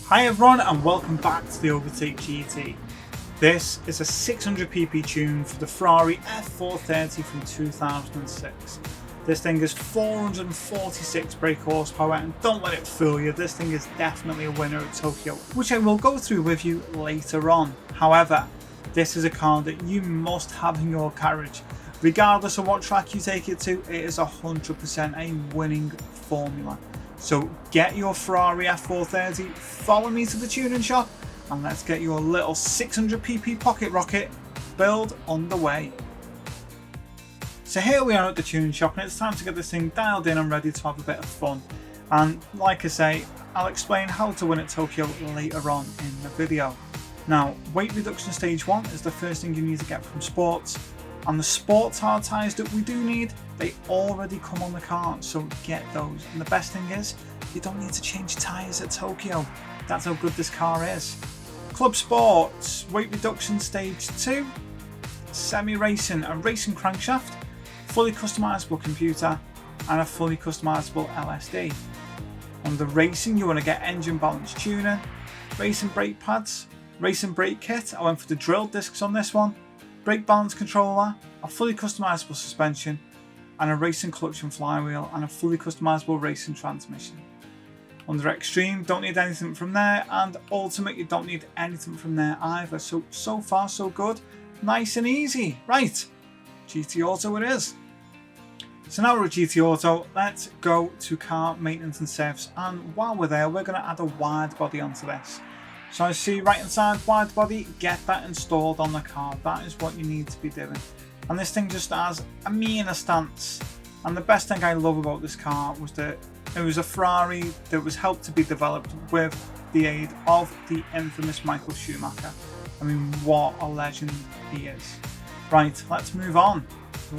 Hi everyone and welcome back to the Overtake GT. This is a 600 pp tune for the Ferrari F430 from 2006. This thing is 446 brake horsepower and don't let it fool you, this thing is definitely a winner at Tokyo, which I will go through with you later on. However, this is a car that you must have in your garage. Regardless of what track you take it to, it is 100% a winning formula. So get your Ferrari F430, follow me to the tuning shop, and let's get your little 600 pp pocket rocket build underway. So here we are at the tuning shop and it's time to get this thing dialed in and ready to have a bit of fun. And like I say, I'll explain how to win at Tokyo later on in the video. Now, weight reduction stage 1 is the first thing you need to get from sports. And the sports hard tyres that we do need, they already come on the car, so get those. And the best thing is, you don't need to change tyres at Tokyo. That's how good this car is. Club Sports, weight reduction stage 2, semi-racing, a racing crankshaft, fully customisable computer, and a fully customisable LSD. On the racing, you want to get engine balance tuning, racing brake pads, racing brake kit. I went for the drilled discs on this one. Brake balance controller, a fully customisable suspension, and a racing clutch and flywheel, and a fully customisable racing transmission. Under extreme, don't need anything from there, and ultimate, you don't need anything from there either. So far so good, nice and easy. Right, GT Auto it is. So now we're at GT Auto, let's go to car maintenance and service, and while we're there, we're going to add a wide body onto this. So I see right hand side wide body, get that installed on the car. That is what you need to be doing. And this thing just has a meaner stance. And the best thing I love about this car was that it was a Ferrari that was helped to be developed with the aid of the infamous Michael Schumacher. I mean, what a legend he is. Right, let's move on.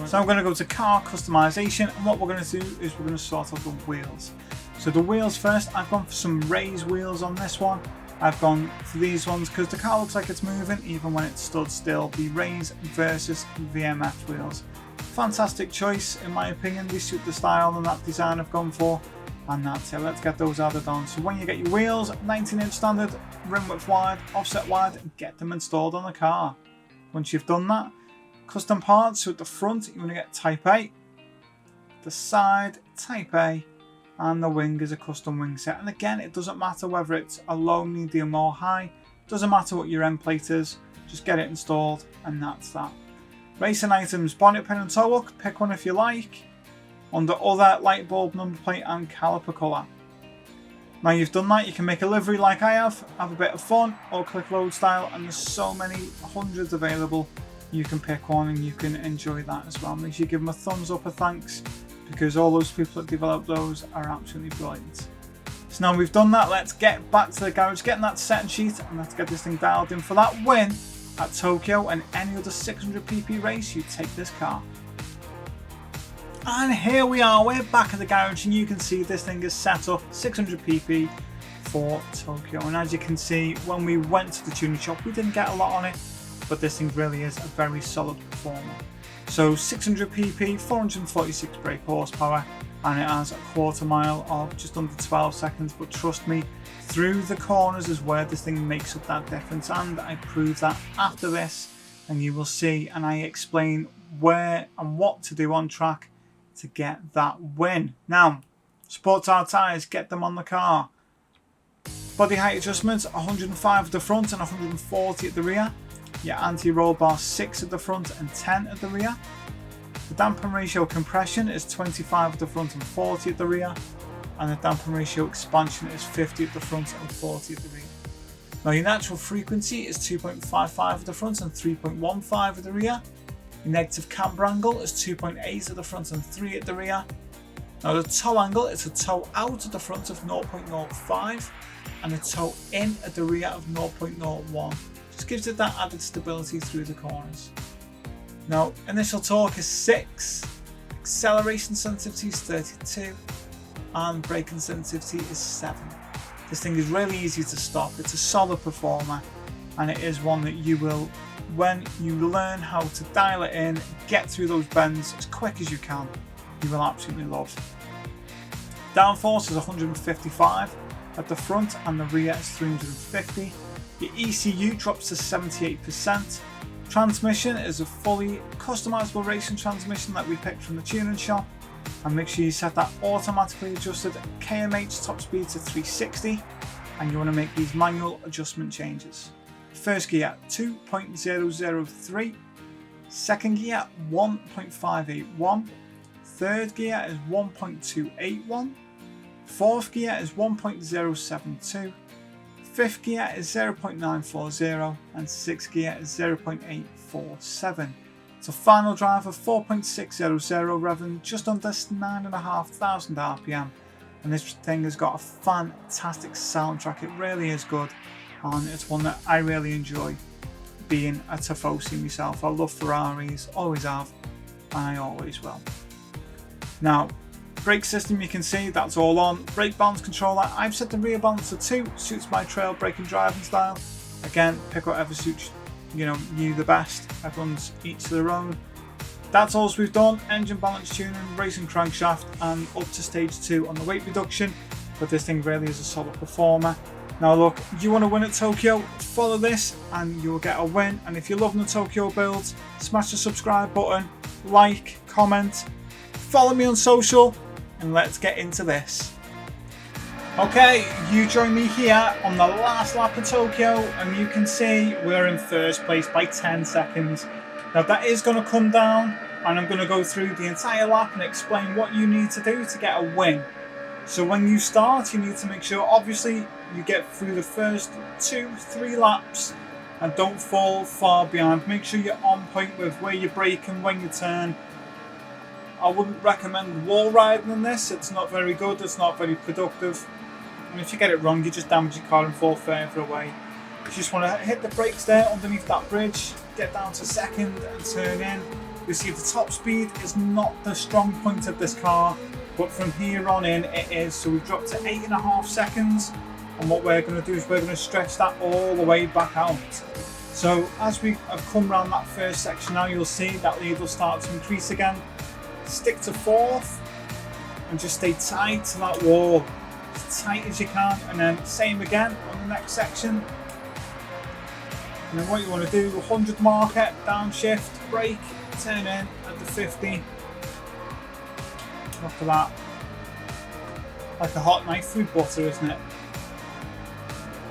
So I'm going to go to car customization, and what we're going to do is we're going to sort out the wheels. So the wheels first, I've gone for some raised wheels on this one. I've gone for these ones because the car looks like it's moving even when it stood still. The Raise versus VMF wheels. Fantastic choice in my opinion. They suit the style and that design I've gone for. And that's it, let's get those added on. So when you get your wheels, 19-inch standard, rim width wide, offset wide, get them installed on the car. Once you've done that, custom parts, so at the front you want to get Type A, the side Type A, and the wing is a custom wing set. And again, it doesn't matter whether it's a low, medium or high, doesn't matter what your end plate is, just get it installed and that's that. Racing items, bonnet pin and toe hook, pick one if you like. Under other, light bulb, number plate and caliper colour. Now you've done that, you can make a livery like I have a bit of fun, or click load style, and there's so many, hundreds available. You can pick one and you can enjoy that as well. Make sure you give them a thumbs up, a thanks, because all those people that develop those are absolutely brilliant. So now we've done that, let's get back to the garage, getting that setting sheet, and let's get this thing dialed in for that win at Tokyo and any other 600 pp race you take this car. And here we are, we're back at the garage and you can see this thing is set up 600 pp for Tokyo. And as you can see, when we went to the tuning shop, we didn't get a lot on it, but this thing really is a very solid performer. So 600 pp, 446 brake horsepower, and it has a quarter mile of just under 12 seconds. But trust me, through the corners is where this thing makes up that difference, and I prove that after this, and you will see, and I explain where and what to do on track to get that win. Now, sports hard tyres, get them on the car. Body height adjustments, 105 at the front and 140 at the rear. Your anti-roll bar 6 at the front and 10 at the rear. The dampen ratio compression is 25 at the front and 40 at the rear. And the dampen ratio expansion is 50 at the front and 40 at the rear. Now your natural frequency is 2.55 at the front and 3.15 at the rear. Your negative camber angle is 2.8 at the front and 3 at the rear. Now the toe angle is a toe out at the front of 0.05 and a toe in at the rear of 0.01. Just gives it that added stability through the corners. Now initial torque is 6, acceleration sensitivity is 32, and braking sensitivity is 7. This thing is really easy to stop, it's a solid performer, and it is one that you will, when you learn how to dial it in, get through those bends as quick as you can, you will absolutely love. Downforce is 155, at the front, and the rear is 350. Your ECU drops to 78%. Transmission is a fully customizable racing transmission that we picked from the tuning shop, and make sure you set that automatically adjusted kmh top speed to 360, and you want to make these manual adjustment changes. First gear 2.003, second gear 1.581, third gear is 1.281, fourth gear is 1.072, fifth gear is 0.940, and sixth gear is 0.847. It's a final drive of 4.600, revving just under 9,500 RPM, and this thing has got a fantastic soundtrack. It really is good, and it's one that I really enjoy being a Tifosi myself. I love Ferraris, always have, and I always will. Now, brake system, you can see that's all on. Brake balance controller, I've set the rear balance to 2, suits my trail braking driving style. Again, pick whatever suits you the best. Everyone's each to their own. That's all we've done. Engine balance tuning, racing crankshaft, and up to stage 2 on the weight reduction, but this thing really is a solid performer. Now look, you want to win at Tokyo, follow this and you'll get a win. And if you're loving the Tokyo builds, smash the subscribe button, like, comment, follow me on social, and let's get into this. Okay, you join me here on the last lap of Tokyo, and you can see we're in first place by 10 seconds. Now that is going to come down, and I'm going to go through the entire lap and explain what you need to do to get a win. So when you start, you need to make sure, obviously, you get through the first 2-3 laps and don't fall far behind. Make sure you're on point with where you're braking, when you turn. I wouldn't recommend wall riding in this. It's not very good, it's not very productive. And if you get it wrong, you just damage your car and fall further away. You just want to hit the brakes there underneath that bridge, get down to second and turn in. You see the top speed is not the strong point of this car, but from here on in it is. So we've dropped to 8.5 seconds, and what we're going to do is we're going to stretch that all the way back out. So as we have come around that first section now, you'll see that lead will start to increase again. Stick to fourth and just stay tight to that wall, as tight as you can, and then same again on the next section. And then what you want to do, 100 marker, downshift, brake, turn in at the 50. Look at that, like a hot knife through butter, isn't it?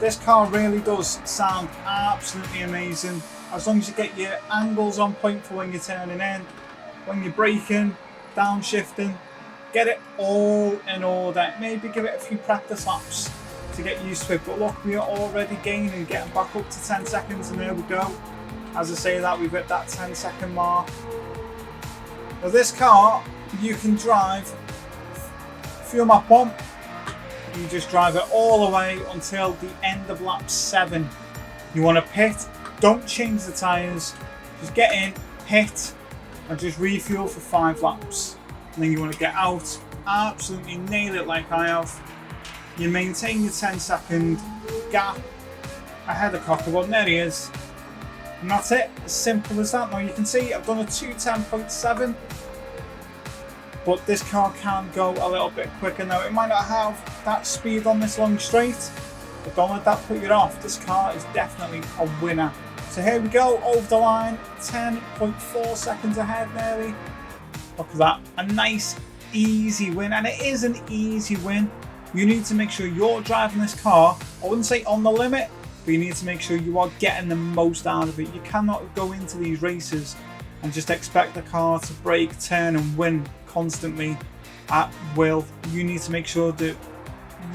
This car really does sound absolutely amazing, as long as you get your angles on point for when you're turning in, when you're braking, downshifting, get it all in order. Maybe give it a few practice laps to get used to it, but look, we are already gaining, getting back up to 10 seconds, and there we go. As I say that, we've hit that 10-second mark. Now this car, you can drive fuel map 1, you just drive it all the way until the end of lap 7. You want to pit, don't change the tyres, just get in, pit, and just refuel for 5 laps. And then you want to get out, absolutely nail it like I have. You maintain your 10-second gap ahead of Cocker, and there he is. And that's it, as simple as that. Now you can see I've done a 2:10.7, but this car can go a little bit quicker. Now it might not have that speed on this long straight, but don't let that put you off. This car is definitely a winner. So here we go, over the line, 10.4 seconds ahead nearly. Look at that, a nice easy win, and it is an easy win. You need to make sure you're driving this car, I wouldn't say on the limit, but you need to make sure you are getting the most out of it. You cannot go into these races and just expect the car to brake, turn and win constantly at will. You need to make sure that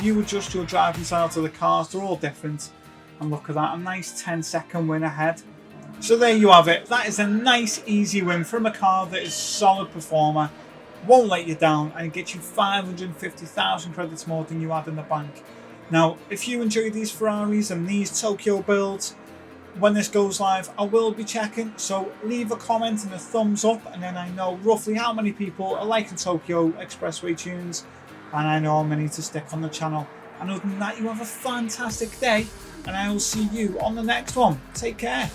you adjust your driving style to the cars. They're all different. And look at that, a nice 10-second win ahead. So there you have it. That is a nice easy win from a car that is a solid performer, won't let you down, and get you 550,000 credits more than you had in the bank. Now, if you enjoy these Ferraris and these Tokyo builds, when this goes live, I will be checking, so leave a comment and a thumbs up, and then I know roughly how many people are liking Tokyo Expressway tunes, and I know how many to stick on the channel. And other than that, you have a fantastic day, and I will see you on the next one. Take care.